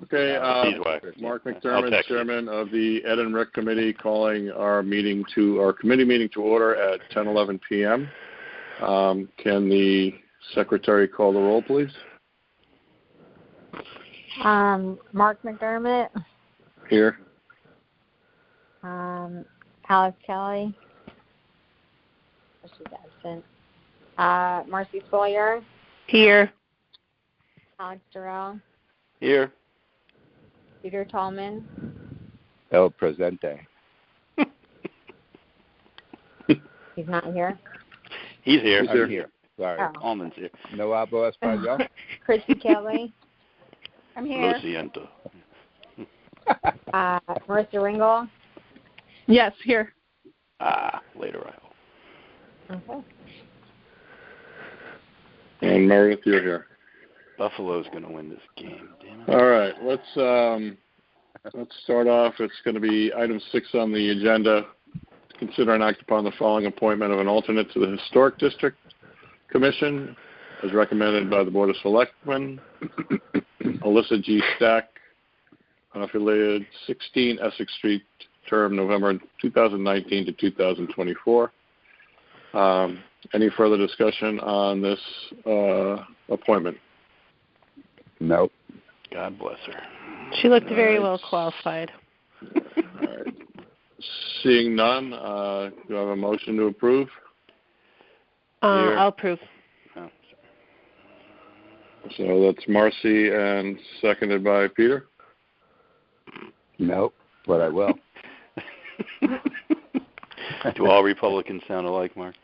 Okay, Mark McDermott, Chairman of the Ed and Rec Committee, calling our committee meeting to order at 10:11 p.m. Can the secretary call the roll, please? Mark McDermott. Here. Alex Kelly. She's absent. Marcy Sawyer. Here. Alex Durrell. Here. Peter Tallman. El Presente. He's not here. He's here. I'm here. Sorry. Oh. Almond's here. No hablo español. Christy Kelly. I'm here. Lo siento. Marissa Ringel. Yes, here. Later I hope. Okay. And Meredith, you're here. Buffalo's going to win this game. Damn it. All right, let's start off. It's going to be item 6 on the agenda. Consider and act upon the following appointment of an alternate to the Historic District Commission, as recommended by the Board of Selectmen. Alyssa G. Stack, unaffiliated, 16 Essex Street, term November 2019 to 2024. Any further discussion on this appointment? Nope. God bless her. She looked very well qualified. All right. Seeing none, do I have a motion to approve? I'll approve. Oh, So that's Marcy and seconded by Peter. Nope, but I will. Do all Republicans sound alike, Mark?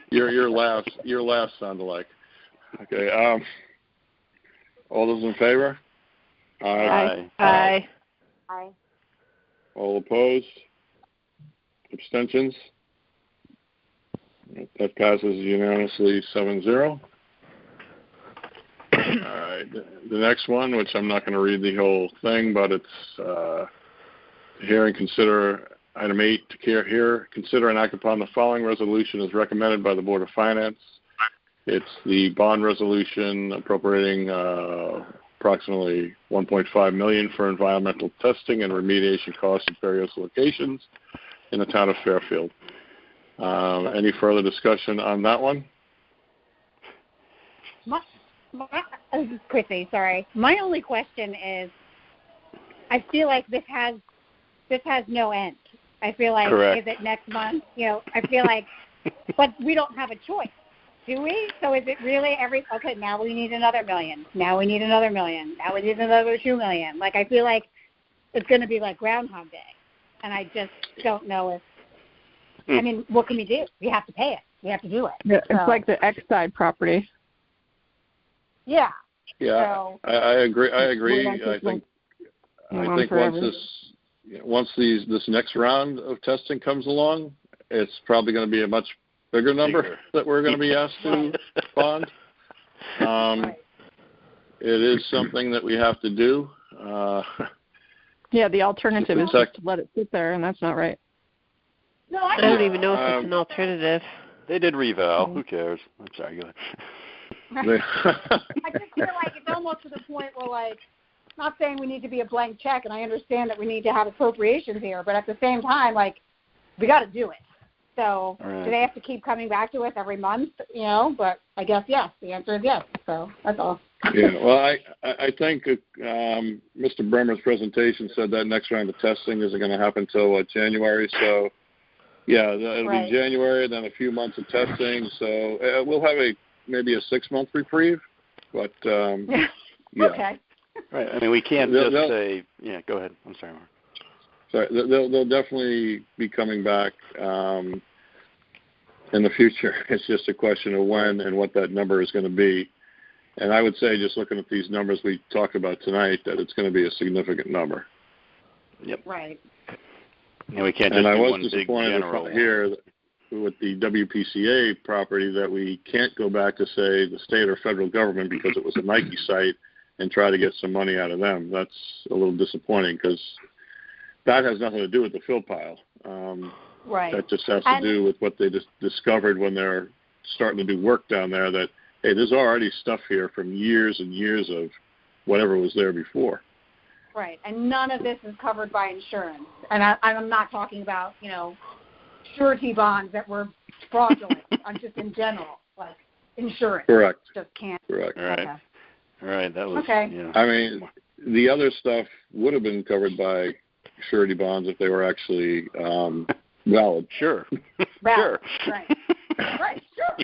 Your last sound alike. Okay. All those in favor? Aye. Aye. All opposed? Abstentions? That passes unanimously 7-0. All right. The next one, which I'm not going to read the whole thing, but it's hear and consider item 8 to consider and act upon the following resolution as recommended by the Board of Finance. It's the bond resolution appropriating approximately $1.5 million for environmental testing and remediation costs at various locations in the town of Fairfield. Any further discussion on that one? Chrissy, sorry. My only question is, I feel like this has no end. I feel like, Correct. Is it next month? I feel like, but we don't have a choice, do we? So is it really okay, now we need another $1 million. Now we need another $1 million. Now we need another $2 million. Like, I feel like it's going to be like Groundhog Day. And I just don't know if, I mean, what can we do? We have to pay it. We have to do it. Yeah, it's like the Exide property. Yeah. Yeah, So, I agree. I think once this next round of testing comes along, it's probably going to be a much bigger number that we're going to be asked to bond. It is something that we have to do. Yeah, the alternative is just to let it sit there, and that's not right. no, I don't even know if it's an alternative. They did reval. Who cares? I'm sorry. Go ahead. I just feel like it's almost to the point where, like, not saying we need to be a blank check, and I understand that we need to have appropriations here, but at the same time, like, we got to do it. So Right. Do they have to keep coming back to us every month? But I guess yes. The answer is yes. So that's all. Yeah, well, I think Mr. Bremer's presentation said that next round of testing isn't going to happen until January. So, yeah, it'll be January, then a few months of testing. So we'll have maybe a 6-month reprieve. But, yeah. Okay. Right. I mean, we can't just say, yeah, go ahead. I'm sorry, Mark. Sorry, they'll definitely be coming back in the future. It's just a question of when and what that number is going to be. And I would say, just looking at these numbers we talked about tonight, that it's going to be a significant number. Yep. Right. Yeah, we can't just and do I was one big disappointed general here with the WPCA property that we can't go back to, say, the state or federal government because it was a Nike site and try to get some money out of them. That's a little disappointing because that has nothing to do with the fill pile. Right. That just has to do with what they just discovered when they're starting to do work down there, that hey, there's already stuff here from years and years of whatever was there before. Right, and none of this is covered by insurance. And I'm not talking about, surety bonds that were fraudulent. I'm just in general, like insurance. Correct. Just can't. Correct. All right. Okay. All right. That was. Okay. Yeah. I mean, the other stuff would have been covered by surety bonds if they were actually valid. Sure. Valid. Sure. Right. Right. Sure.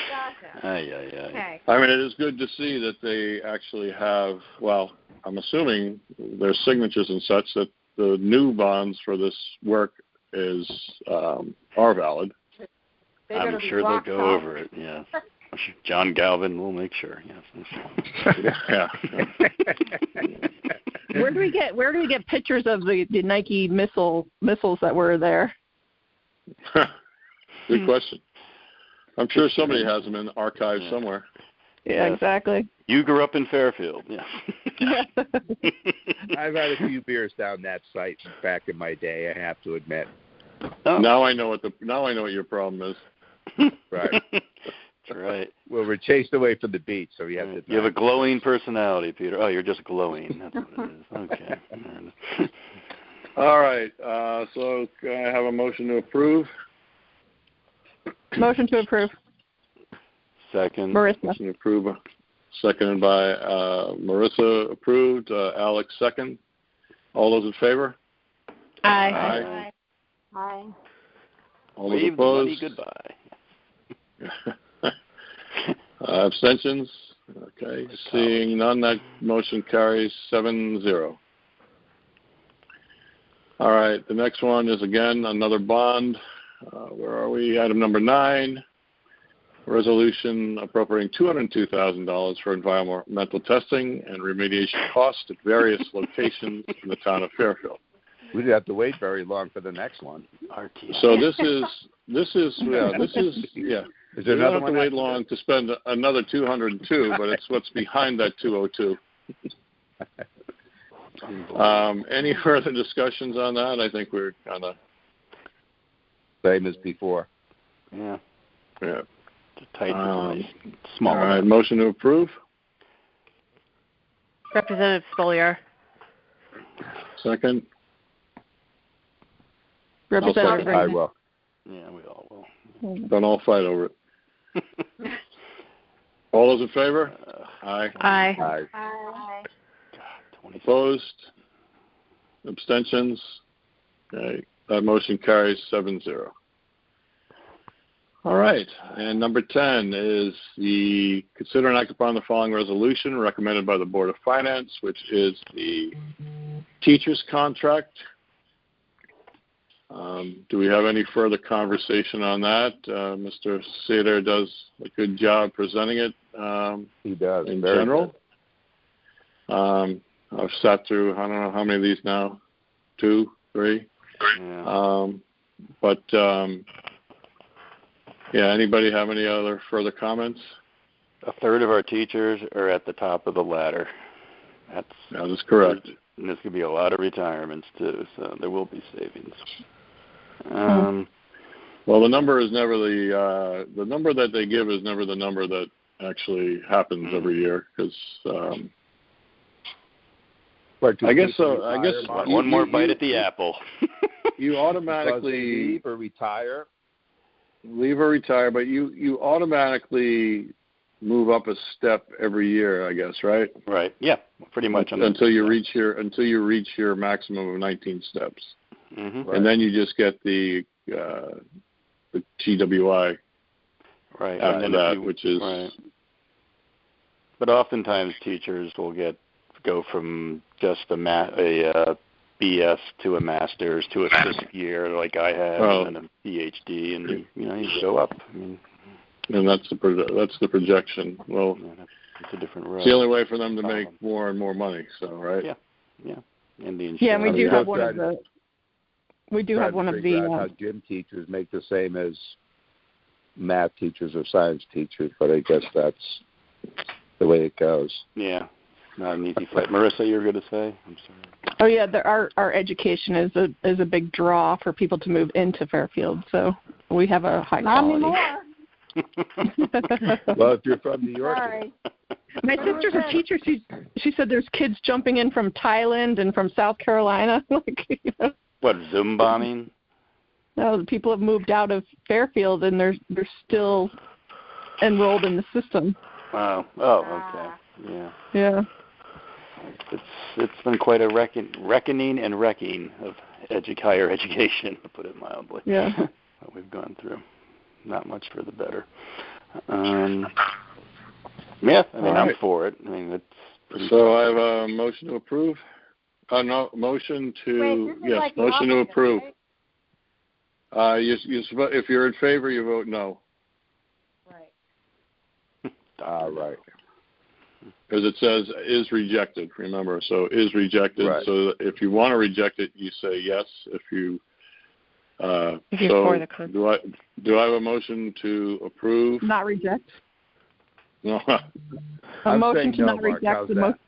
Gotcha. Okay. I mean, it is good to see that they actually have, well, I'm assuming their signatures and such that the new bonds for this work are valid. I'm sure they'll go over it. Yeah. John Galvin will make sure. Yes. Yeah. Where do we get pictures of the Nike missiles that were there? Good question. I'm sure somebody has them in the archive somewhere. Yeah, exactly. You grew up in Fairfield. Yeah. I've had a few beers down that site back in my day, I have to admit. Oh. Now I know what your problem is. Right. That's right. Well, we're chased away from the beach, so you have to. You have a glowing personality, Peter. Oh, you're just glowing. That's what it is. Okay. All right. So can I have a motion to approve? Motion to approve. Second. Marissa. Motion to approve. Seconded by Marissa. Approved. Alex second. All those in favor? Aye. Aye. All those Wave opposed? the money goodbye. Abstentions? Okay. Seeing none, that motion carries 7-0. All right. The next one is, again, another bond. Where are we? Item number 9. Resolution appropriating $202,000 for environmental testing and remediation costs at various locations in the town of Fairfield. We didn't have to wait very long for the next one. RTM. So this is yeah. Is You there don't another have one to wait after long to spend another 202, but it's what's behind that 202. Any further discussions on that? I think we're kind of same as before? Yeah. Yeah. Tight, small. All right. Motion to approve. Representative Spoliar. Second. Representative I Reagan. will. Yeah, we all will. Don't all fight over it. All those in favor? Aye. Aye. Aye. Aye. Opposed? Abstentions? Okay. That motion carries 7-0. All right. And number 10 is the consider and act upon the following resolution recommended by the Board of Finance, which is the teacher's contract. Do we have any further conversation on that? Mr. Sater does a good job presenting it. He does. In Very general. I've sat through, I don't know how many of these now, 2, 3. Yeah. Anybody have any other further comments? A third of our teachers are at the top of the ladder. That's correct. And there's going to be a lot of retirements, too, so there will be savings. Well, the number is never the number that they give is never the number that actually happens every year, because I guess so. I guess one more bite at the apple. You automatically leave or retire. Leave or retire, but you automatically move up a step every year, I guess, right? Right. Yeah. Pretty much. Until you reach your maximum of 19 steps, mm-hmm. And then you just get the GWI. Right. After and that, which is. Right. But oftentimes teachers will go from just a BS to a master's to a 6th year, like I had, and then a PhD, and you go up. I mean, and that's the projection. Well, it's a different road. It's the only way for them to make more and more money. So, right? Yeah. And the insurance. Yeah, and we do have one try of the. We do have one of the. How gym teachers make the same as math teachers or science teachers, but I guess that's the way it goes. Yeah. Not an easy fight. Marissa, you were going to say? I'm sorry. Oh yeah, our education is a big draw for people to move into Fairfield. So we have a high Not quality. anymore. Well, if you're from New York, Sorry. My sister's a teacher. She said there's kids jumping in from Thailand and from South Carolina. What, Zoom bombing? No, people have moved out of Fairfield and they're still enrolled in the system. Wow. Oh, okay. Yeah. Yeah. It's been quite a reckoning and wrecking of higher education, to put it mildly. Yeah. What we've gone through. Not much for the better. Yeah, I mean, I'm for it. I mean, it's pretty so I have a motion to approve. No, motion to motion to approve. Right? If you're in favor, you vote no. Right. right. Because it says is rejected. Remember, so is rejected. Right. So if you want to reject it, you say yes. If you you're so for the concept. do I have a motion to approve? Not reject. No. A I'm motion saying to no, not Mark. reject How's the that? motion.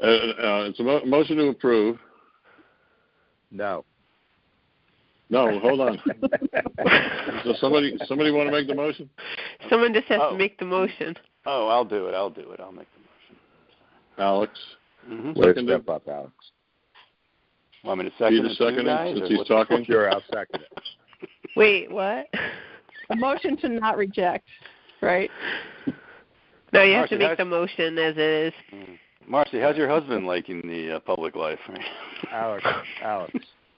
It's a motion to approve. No. No, hold on. So somebody want to make the motion? Someone just has to make the motion. Oh, I'll do it. I'll make the motion. Alex. Mm-hmm. Way to step up, Alex. Want me to second Peter it, second guys, since or he's what's- talking. Sure, I'll second it. Wait, what? A motion to not reject, right? No, you have Marcy, to make the motion as it is. Marcy, how's your husband liking the public life? Alex. All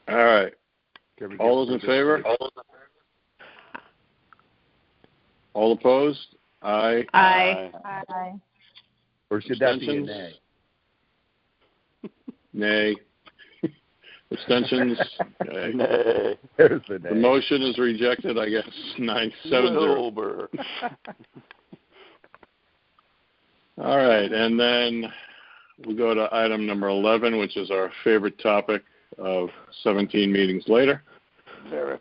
right. Can we All get those in through favor? this? All opposed? Aye. Aye. Aye. Or should that be a Abstentions? nay? Nay. Abstentions? Okay. Nay. There's the nay. The motion is rejected, I guess. 9-7-0. Wilbur. All right, and then we'll go to item number 11, which is our favorite topic of 17 meetings later. Verip.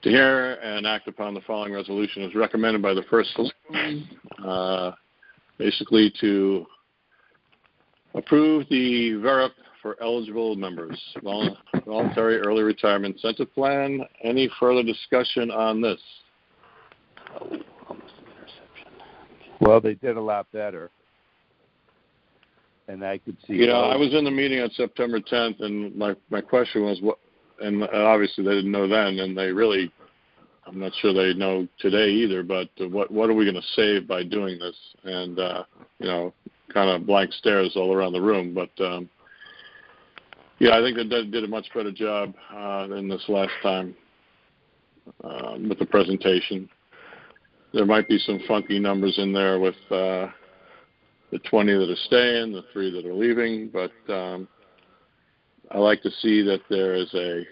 To hear and act upon the following resolution is recommended by the First Selectman, basically to approve the VERIP for eligible members, Voluntary Early Retirement Incentive Plan. Any further discussion on this? Oh, almost an interception. Well, they did a lot better. And I could see. You know, I was in the meeting on September 10th, and my question was, what? And obviously they didn't know then, and they really, I'm not sure they know today either, but what are we going to save by doing this? And, you know, kind of blank stares all around the room. But, yeah, I think they did a much better job than this last time with the presentation. There might be some funky numbers in there with the 20 that are staying, the 3 that are leaving, but I like to see that there is a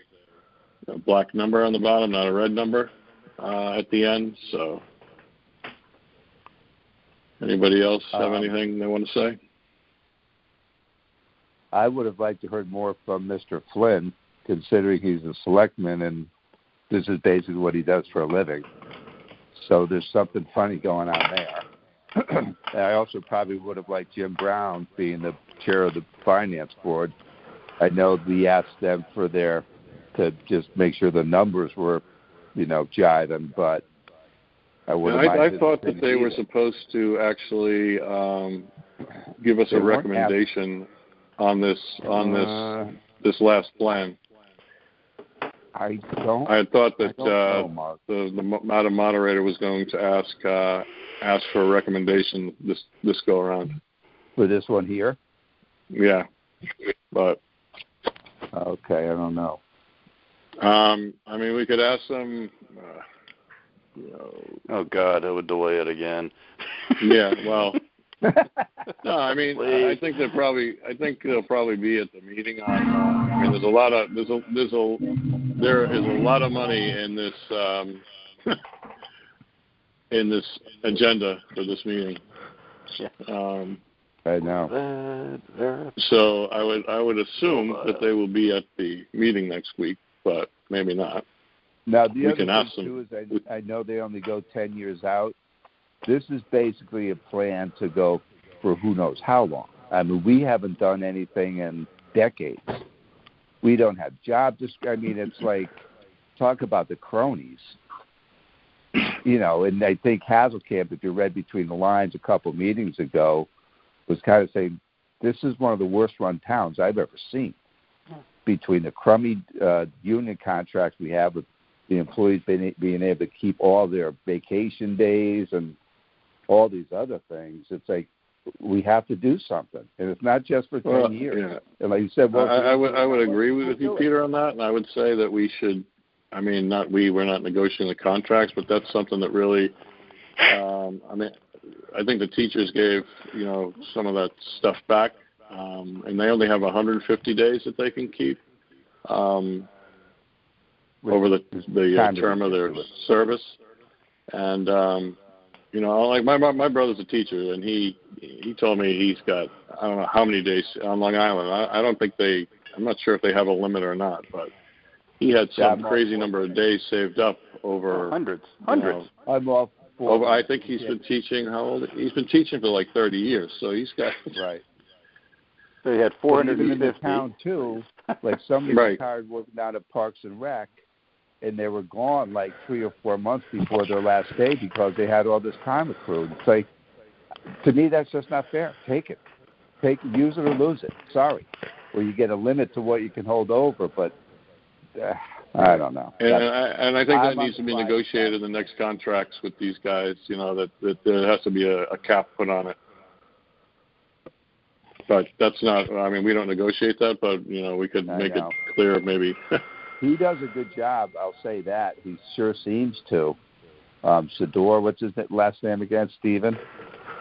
black number on the bottom, not a red number at the end. So anybody else have anything they want to say? I would have liked to heard more from Mr. Flynn, considering he's a selectman and this is basically what he does for a living. So there's something funny going on there. I also probably would have liked Jim Brown being the chair of the finance board. I know we asked them for to just make sure the numbers were, jiving, but I would have. I thought that they were supposed to actually give us a recommendation on this last plan. I thought that the moderator was going to ask for a recommendation this go around. For this one here? Yeah, but okay, I don't know. I mean, we could ask them. Oh God, I would delay it again. Yeah, well. No, I mean, I think they'll probably be at the meeting on. I mean, there is a lot of money in this agenda for this meeting. Yeah. I know. So I would assume that they will be at the meeting next week, but maybe not. Now the other can thing ask too them. is I know they only go 10 years out. This is basically a plan to go for who knows how long. I mean, we haven't done anything in decades. We don't have job I mean, it's like, talk about the cronies. and I think Hazelkamp, if you read between the lines a couple meetings ago, was kind of saying, this is one of the worst run towns I've ever seen. Between the crummy union contracts we have with the employees being able to keep all their vacation days and all these other things, it's like we have to do something, and it's not just for 10 years. Yeah. And like you said, I would agree with you, Peter, on that, and I would say that we should. I mean, we're not negotiating the contracts, but that's something that really. I think the teachers gave some of that stuff back, and they only have 150 days that they can keep over the term of their service, and like my brother's a teacher, and he told me he's got I don't know how many days on Long Island. I don't think I'm not sure if they have a limit or not, but he had some crazy number of days saved up over hundreds. I'm all for over. I think he's been teaching. How old? He's been teaching for like 30 years, so he's got right. So he had 450 even in the town too. Like somebody retired working down at Parks and Rec, and they were gone like 3 or 4 months before their last day because they had all this time accrued. It's like, to me, that's just not fair. Take it, use it or lose it. Sorry, or you get a limit to what you can hold over, but. I don't know. And I think that needs to be negotiated in the next contracts with these guys, that there has to be a cap put on it. But that's not, we don't negotiate that, but, we could make it clear maybe. He does a good job, I'll say that. He sure seems to. Sador, what's his last name again? Stephen?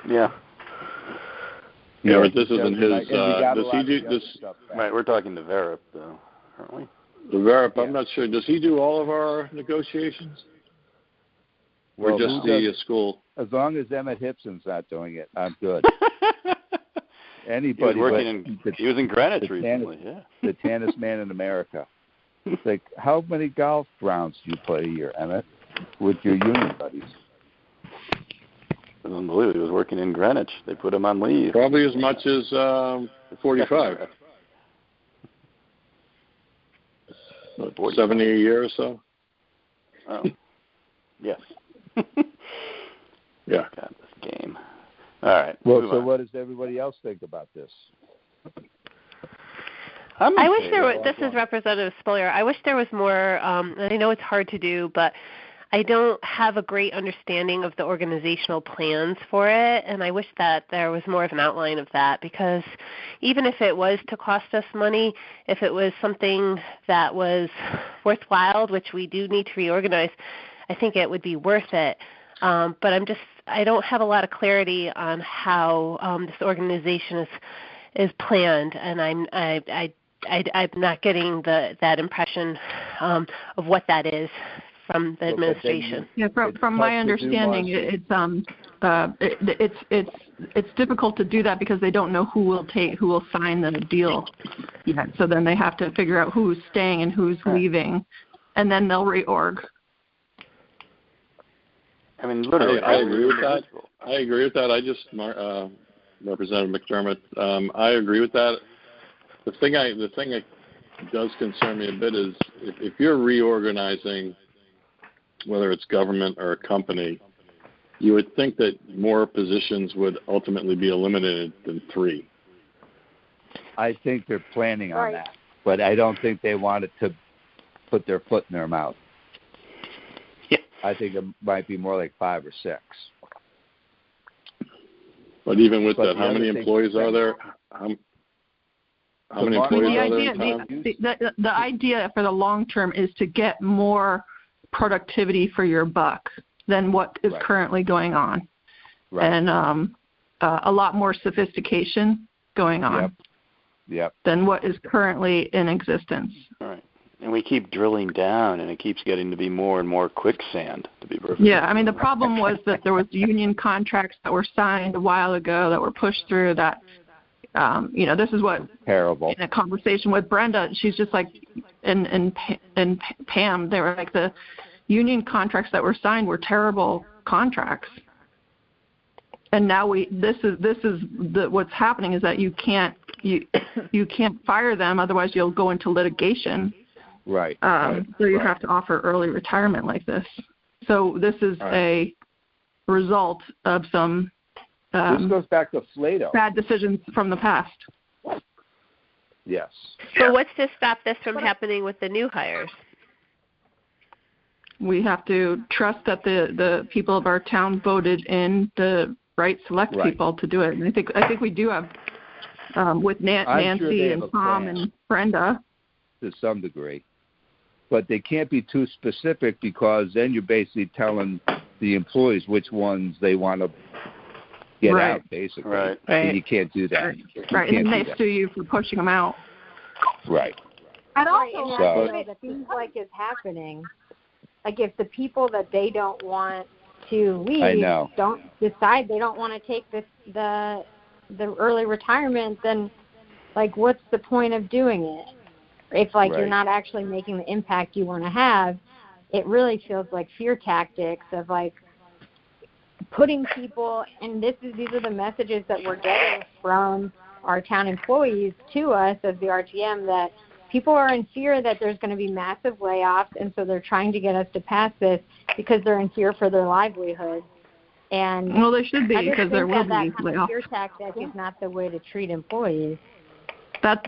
Yeah. Yeah, but this isn't his, does he do this? Right, we're talking to Verip, though, aren't we? The Verip, I'm not sure. Does he do all of our negotiations? Or just the school? As long as Emmett Hipson's not doing it, I'm good. Anybody. He was in Greenwich recently, the tennis man in America. It's like, how many golf rounds do you play a year, Emmett, with your union buddies? It was unbelievable. He was working in Greenwich. They put him on leave. Probably as much as 45. 70 a year or so? Oh, yes. Yeah. God, this game. All right. Well, so what does everybody else think about this? I wish there was, this is Representative Spolier, I wish there was more, and I know it's hard to do, but I don't have a great understanding of the organizational plans for it, and I wish that there was more of an outline of that, because even if it was to cost us money, if it was something that was worthwhile, which we do need to reorganize, I think it would be worth it. But I don't have a lot of clarity on how this organization is planned, and I'm not getting that impression of what that is from the administration. Yeah, from my understanding, it's difficult to do that because they don't know who will sign the deal yet. So then they have to figure out who's staying and who's leaving, and then they'll reorg. I mean, literally, I agree with that. I just, Representative McDermott, I agree with that. The thing that does concern me a bit is if you're reorganizing, whether it's government or a company, you would think that more positions would ultimately be eliminated than 3. I think they're planning on that, but I don't think they wanted to put their foot in their mouth. Yeah. I think it might be more like 5 or 6. But even with that, how many employees are there? How many employees are there in town? The idea for the long term is to get more productivity for your buck than what is currently going on, and a lot more sophistication going on than what is currently in existence. All right. And we keep drilling down, and it keeps getting to be more and more quicksand, to be perfect. Yeah, I mean, the problem was that there was union contracts that were signed a while ago that were pushed through that, this is what, terrible. In a conversation with Brenda, she's just like, and Pam, they were like, the union contracts that were signed were terrible contracts. And now what's happening is that you can't fire them, otherwise you'll go into litigation. Right. So you have to offer early retirement like this. So this is a result of some this goes back to Flato. bad decisions from the past. Yes. So what's to stop this from happening with the new hires? We have to trust that the people of our town voted in the right select people to do it. And I think we do have with Nancy and Tom and Brenda. To some degree. But they can't be too specific because then you're basically telling the employees which ones they want to get out, basically. Right. And you can't do that. Right, and they sue you for pushing them out. Right. And also, that seems like is happening. Like if the people that they don't want to leave don't decide they don't want to take the early retirement, then like what's the point of doing it? If you're not actually making the impact you want to have, it really feels like fear tactics of like putting people, and these are the messages that we're getting from our town employees to us as the RTM, that people are in fear that there's going to be massive layoffs, and so they're trying to get us to pass this because they're in fear for their livelihood. And well, they should be, because there will be layoffs. Fear tactic is not the way to treat employees. That's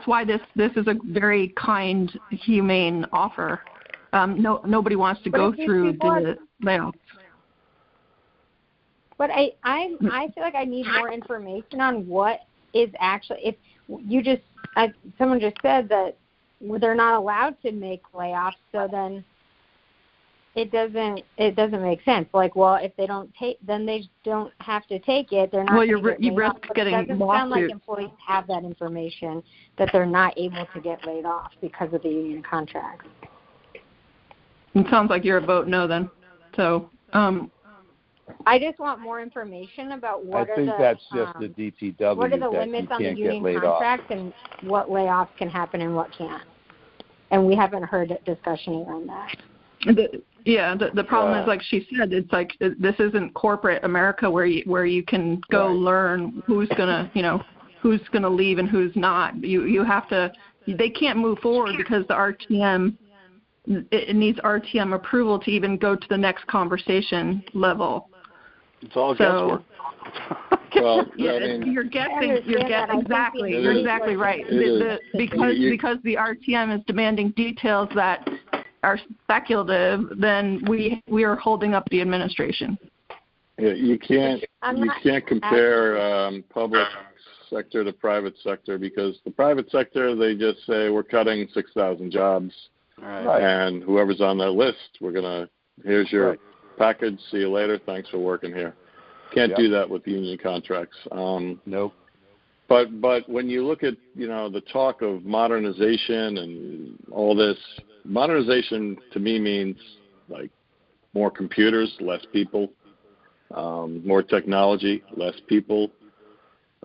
why this is a very kind, humane offer. Nobody wants to go through the layoffs. But I feel like I need more information on what is actually, if you just, someone just said that they're not allowed to make layoffs, so then it doesn't make sense. Like, well, if they don't take, then they don't have to take it. They're not. Well, you risk getting lawsuits. It doesn't sound like employees have that information that they're not able to get laid off because of the union contracts. It sounds like you're a vote no then. So. I just want more information about what I think that's just the DPW. What are the limits on the union contracts and what layoffs can happen and what can't? And we haven't heard a discussion around that. The problem is, like she said, it's like this isn't corporate America where you can go learn who's gonna leave and who's not. You have to. They can't move forward because the RTM. It needs RTM approval to even go to the next conversation level. It's all guesswork. Well, you're guessing. Exactly. You're exactly right. Because the RTM is demanding details that are speculative, then we are holding up the administration. Yeah, you can't compare public sector to private sector, because the private sector, they just say we're cutting 6,000 jobs, and whoever's on that list, here's your package, see you later, thanks for working here. Can't do that with union contracts. Nope. But when you look at the talk of modernization and all this, modernization to me means like more computers, less people, more technology, less people.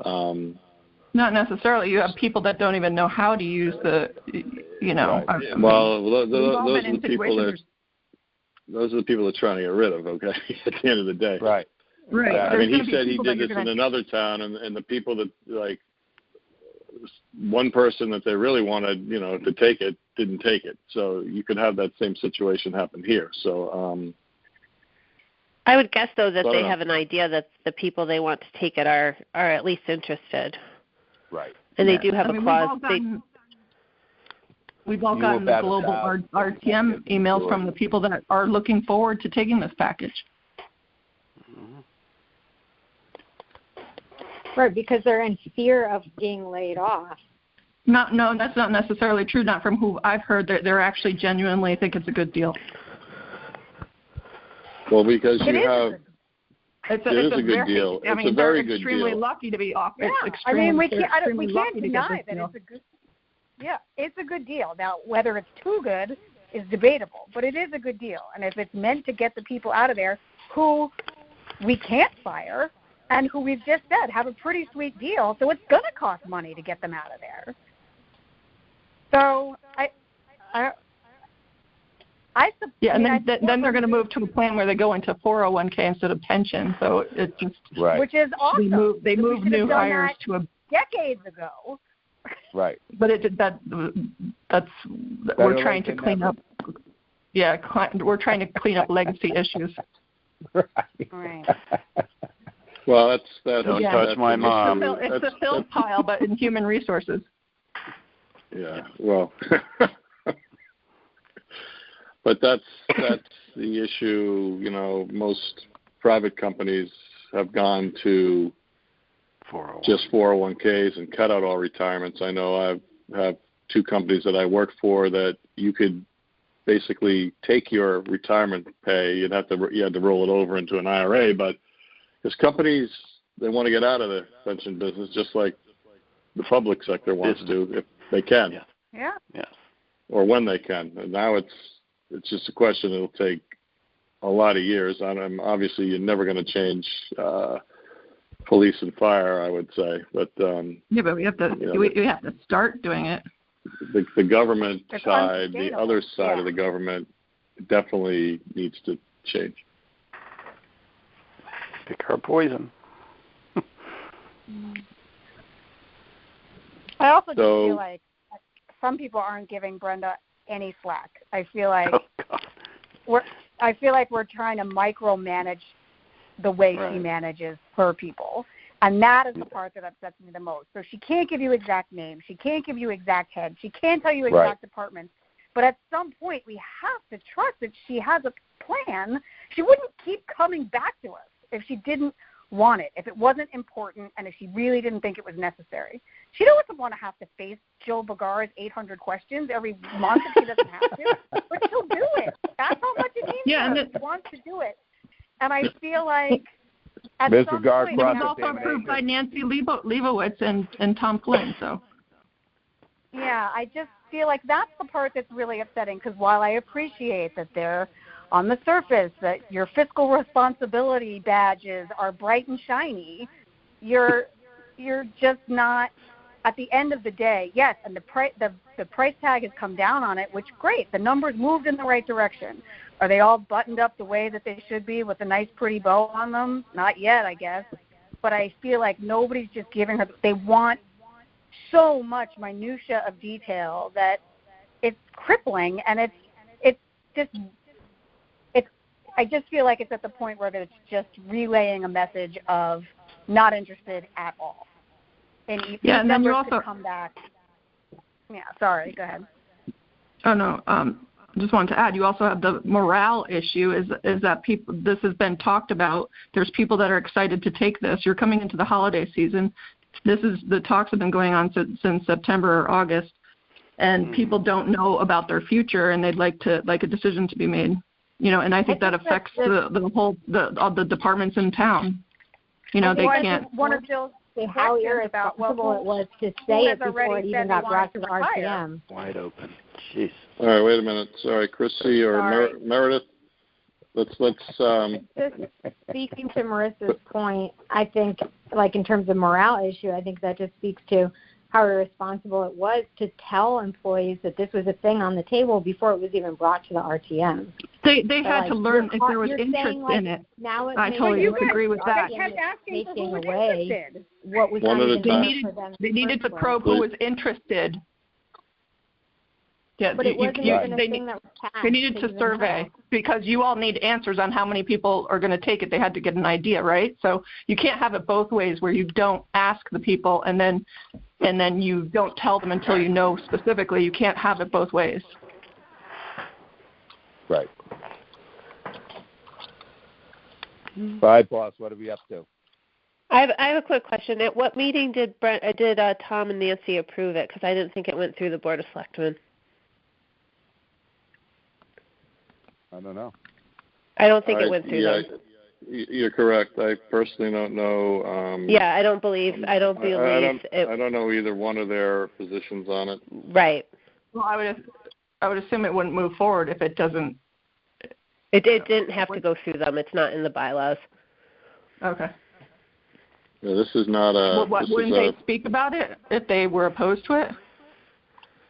Not necessarily. You have people that don't even know how to use the, Well, those are the people they're trying to get rid of. Okay, at the end of the day. Right. Right. I mean, he said he did this in another town, and the people that one person that they really wanted, to take it didn't take it. So you could have that same situation happen here. So. I would guess though that they have an idea that the people they want to take it are at least interested. Right. And they do have a clause. We've all gotten the global RTM emails from the people that are looking forward to taking this package. Right, because they're in fear of being laid off. No, that's not necessarily true. Not from who I've heard. They're actually genuinely think it's a good deal. Well, because it's a good deal. It's a very good deal. They're extremely lucky to be off. Yeah, we can't deny that it's a good. Yeah, it's a good deal. Now, whether it's too good is debatable, but it is a good deal. And if it's meant to get the people out of there who we can't fire and who we've just said have a pretty sweet deal, so it's going to cost money to get them out of there. So then they're going to move to a plan where they go into 401k instead of pension. So it's just which is awesome. They move new hires to a decades ago. Right. But we're trying to clean up. Yeah, we're trying to clean up legacy issues. Right. Well, that's don't touch my mom. It's the filth pile, but in human resources. Yeah, well, but that's the issue. You know, most private companies have gone to just 401ks and cut out all retirements. I know I have 2 companies that I work for that you could basically take your retirement pay. You had to roll it over into an IRA, but because companies, they want to get out of the pension business just like the public sector wants to, if they can. Yeah. Yes. Or when they can. And now it's just a question. It'll take a lot of years. Obviously, you're never going to change police and fire, I would say. But yeah, but we have to we have to start doing it. The government side, the other side of the government, definitely needs to change. Pick our poison. I also just feel like some people aren't giving Brenda any slack. I feel like we're trying to micromanage the way she manages her people. And that is the part that upsets me the most. So she can't give you exact names. She can't give you exact heads. She can't tell you exact departments. But at some point, we have to trust that she has a plan. She wouldn't keep coming back to us if she didn't want it, if it wasn't important, and if she really didn't think it was necessary. She doesn't want to have to face Jill Bagar's 800 questions every month if she doesn't have to. But she'll do it. That's how much it means to her. She wants to do it. And I feel like at Ms. some Regard point, it was also approved by Nancy Leibowitz and Tom Flynn. So, yeah, I just feel like that's the part that's really upsetting, because while I appreciate that they're on the surface, that your fiscal responsibility badges are bright and shiny, you're just not. At the end of the day, yes, and the price tag has come down on it, which great. The numbers moved in the right direction. Are they all buttoned up the way that they should be with a nice pretty bow on them? Not yet, I guess. But I feel like nobody's just giving her. They want so much minutia of detail that it's crippling, and it's just. I just feel like it's at the point where it's just relaying a message of not interested at all. And and then you also come back. Yeah, sorry. Go ahead. Oh no. Just wanted to add, you also have the morale issue. Is that people? This has been talked about. There's people that are excited to take this. You're coming into the holiday season. The talks have been going on since September or August, and people don't know about their future, and they'd like a decision to be made. You know, and I think that affects all the departments in town. You know, they can't. One of Jill's how irresponsible it was to say it before it even got brought to the RTM. Wide open. Jeez. All right, wait a minute. Sorry, Chrissy or Meredith. Let's. Just speaking to Marissa's point, I think, like in terms of morale issue, I think that just speaks to how irresponsible it was to tell employees that this was a thing on the table before it was even brought to the RTM. They had to learn if there was interest in it. Now I totally disagree with that. Taking away what was they needed to probe who was interested. Yeah, but it wasn't even a thing that was passed. They needed to survey because you all need answers on how many people are going to take it. They had to get an idea, right? So you can't have it both ways where you don't ask the people and then you don't tell them until you know specifically. You can't have it both ways. Right. All right, boss. What are we up to? I have a quick question. At what meeting did Tom and Nancy approve it? Because I didn't think it went through the Board of Selectmen. I don't know. I don't think it went through them. You're correct. I personally don't know. I don't believe it. I don't know either one of their positions on it. Right. Well, I would assume it wouldn't move forward if it doesn't. It didn't have to go through them. It's not in the bylaws. Okay. Yeah, this is not a. Wouldn't they speak about it if they were opposed to it?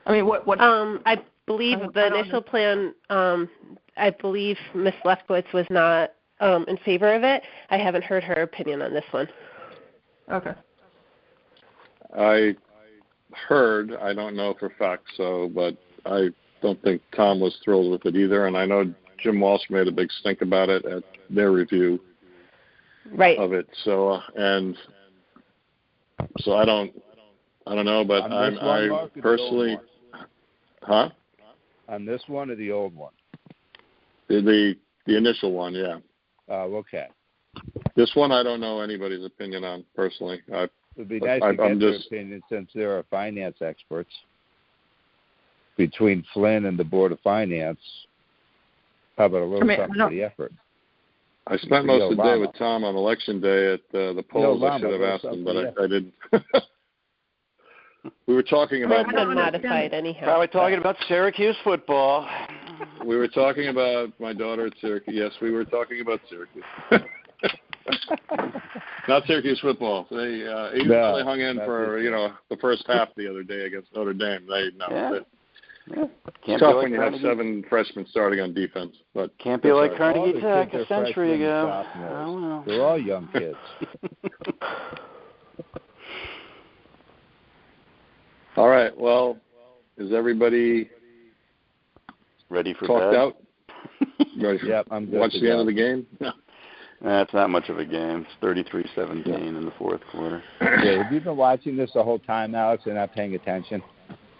I mean, what? I believe the initial plan. I believe Ms. Lefkowitz was not in favor of it. I haven't heard her opinion on this one. Okay. I heard, I don't know for fact, but I don't think Tom was thrilled with it either. And I know Jim Walsh made a big stink about it at their review of it. So so I don't know, but I personally, on this one or the old one? The initial one, yeah. Oh, okay. This one, I don't know anybody's opinion on personally. It would be nice to get their opinion since there are finance experts. Between Flynn and the Board of Finance, how about a little something for the effort? I spent most of the day with Tom on election day at the polls. I should have asked him, but I didn't. We were talking about... It's been modified anyhow. Probably talking about Syracuse football. We were talking about my daughter at Syracuse. Yes, we were talking about Syracuse. Not Syracuse football. They even though they hung in for the first half the other day against Notre Dame. It's tough when you have 7 freshmen starting on defense. But can't be like Carnegie Tech a century ago. They're all young kids. All right. Well, is everybody ready for talked bed? Out? Ready for I'm good. Watch the end of the game? It's not much of a game. It's 33-17 in the fourth quarter. Yeah, have you been watching this the whole time, Alex, and not paying attention?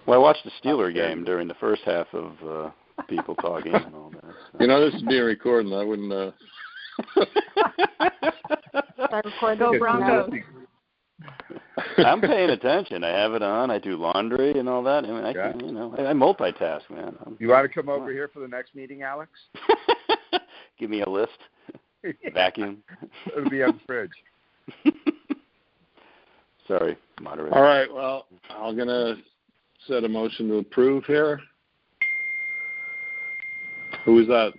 Well, I watched the Steeler game during the first half of people talking and all that. So. This is being recorded. I wouldn't... Go Broncos. I'm paying attention. I have it on. I do laundry and all that. I mean, I multitask, man. You want to come over here for the next meeting, Alex? Give me a list. Vacuum. It'll be on the fridge. Sorry, moderator. All right. Well, I'm going to set a motion to approve here. Who is that?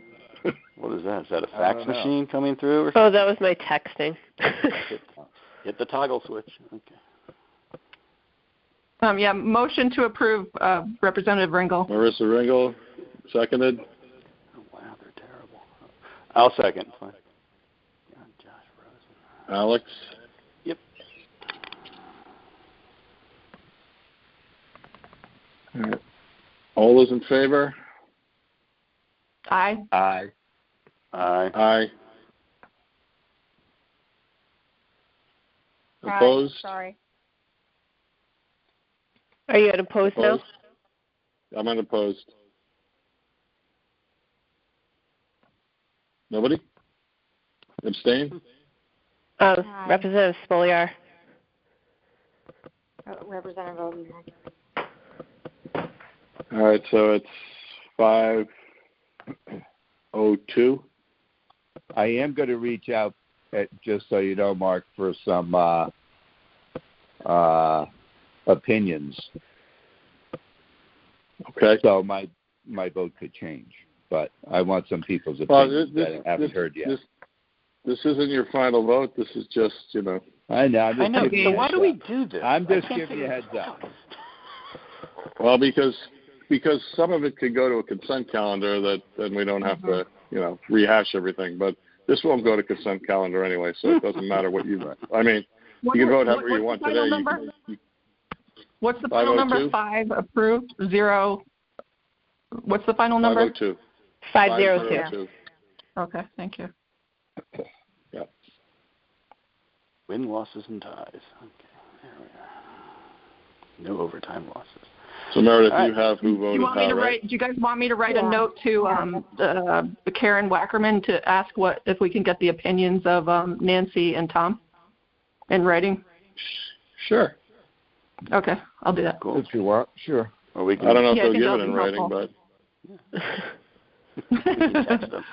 What is that? Is that a fax machine coming through? Or something? Oh, that was my texting. Hit the toggle switch. Okay. Motion to approve Representative Ringel. Marissa Ringel, seconded. Oh, wow, they're terrible. I'll second. Fine. God, Josh Rosen. Alex? Yep. All right. All those in favor? Aye. Aye. Aye. Aye. Opposed? Sorry. Are you at opposed now? I'm unopposed. Nobody? Abstain? Representative Spoliar. Representative Oden. All right, so it's 5:02. I am going to reach out, just so you know, Mark, for some opinions. Okay. So my vote could change, but I want some people's opinions that I haven't heard yet. This isn't your final vote. This is just, I know. So why do we do this? I'm just giving you a heads up. Well, because some of it could go to a consent calendar that then we don't have to, rehash everything. But this won't go to consent calendar anyway, so it doesn't matter what you vote. I mean, you can vote however you want today. What's the final number? 5 approved, 0. What's the final number? 502. 502. Okay, thank you. Yeah. Win, losses, and ties. Okay, there we are. No overtime losses. So Meredith, you have who voted how, right? Do you guys want me to write a note to Karen Wackerman to ask if we can get the opinions of Nancy and Tom in writing? Sure. Okay, I'll do that. Cool. If you want, sure. Or we can, I don't know if they'll give it in writing, but we can text them.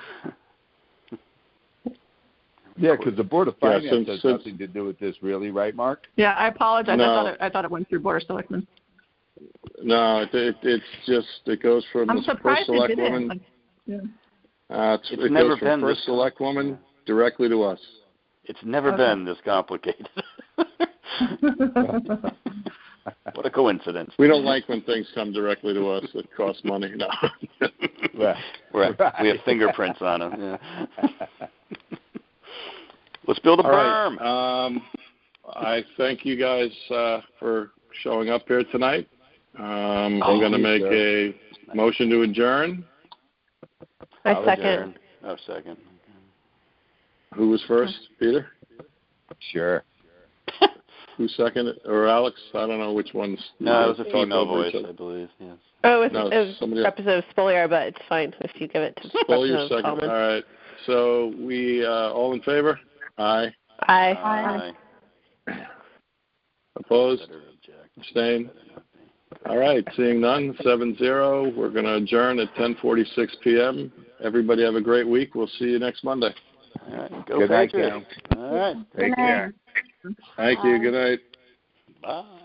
Yeah, because the Board of Finance has nothing to do with this, really, right, Mark? Yeah, I apologize. No. I thought it went through Board of Selectmen. No, it's just it goes from I'm the surprised first select woman. Yeah. It goes from first select woman directly to us. It's never been this complicated. What a coincidence. We don't like when things come directly to us that cost money. No. Right. We have fingerprints on them. Yeah. Let's build a berm. Right. I thank you guys for showing up here tonight. I'm going to make Motion to adjourn. I second. Oh, second. Who was first? Peter? Sure. Who seconded? Or Alex? I don't know which one's. No, it was a female voice, I believe. Yes. Oh, it No, was somebody else. Representative Spoliar, but it's fine if you give it to Spoliar Representative second. Tallman. All right. So we all in favor? Aye. Aye. Opposed? Abstain? All right. Seeing none, 7-0. We're going to adjourn at 10:46 p.m. Everybody have a great week. We'll see you next Monday. All right. Go Good night, Patriots. Cal. All right. Take care. Thank you. Good night. Bye.